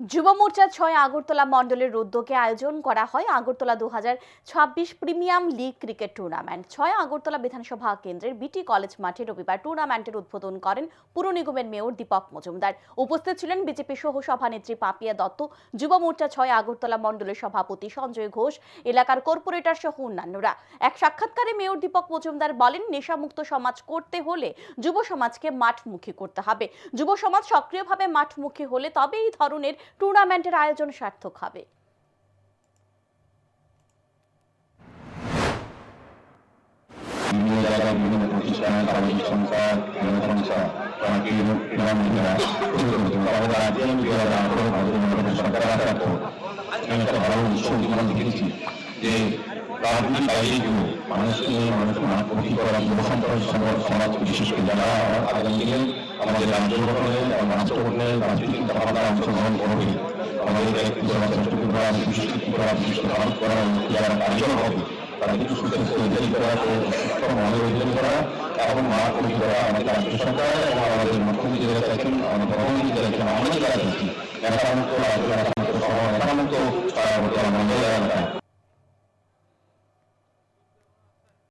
যুব মোর্চা ৬ আগরতলা মণ্ডলের উদ্যোগে আয়োজন করা হয় Agartala ২০২৬ premium league cricket tournament. ৬ Agartala বিধানসভা কেন্দ্রের বিটি কলেজ মাঠে রবিবার টুর্নামেন্টের উদ্বোধন করেন পুর নিগমের মেয়র দীপক মজুমদার। উপস্থিত ছিলেন বিজেপি সহ সভানেত্রী পাপিয়া দত্ত, যুব মোর্চা ৬ আগরতলা মণ্ডলের সভাপতি সঞ্জয় ঘোষ, এলাকার কর্পোরেটর সহ অন্যান্যরা। এক সাক্ষাৎকারে মেয়র দীপক মজুমদার বলেন, নেশামুক্ত সমাজ করতে হলে যুব সমাজকে মাঠমুখী করতে হবে। যুব সমাজ সক্রিয়ভাবে মাঠমুখী হলে তবে এই ধরনের টুর্নামেন্টের আয়োজন সার্থক হবে। মানুষকে মাঠমুখী করা সমাজ বিশেষ করে যারা আগামী দিনে আমাদের রাজ্য গঠনে রাষ্ট্র গঠনে রাজনৈতিক দফাদার অংশগ্রহণ করবে, আমাদের একটি সমাজ সৃষ্টি করা, সুশিক্ষিত করা, বিশেষ করে ভারত করা, যারা কার্যকর হবে তারা কিন্তু সুস্বাস্থ্য তৈরি করা, সুস্থ মনের তৈরি করা এবং মাঠমুখী করা আমাদের রাজ্য সরকার এবং আমাদের মুখ্যমন্ত্রী যারা চাইছেন, আমাদের প্রধানমন্ত্রী যারা চাইছেন, আমাদের যারা চাইছি একান্ত রাজ্য একান্ত সমাজ একান্ত মন্ডল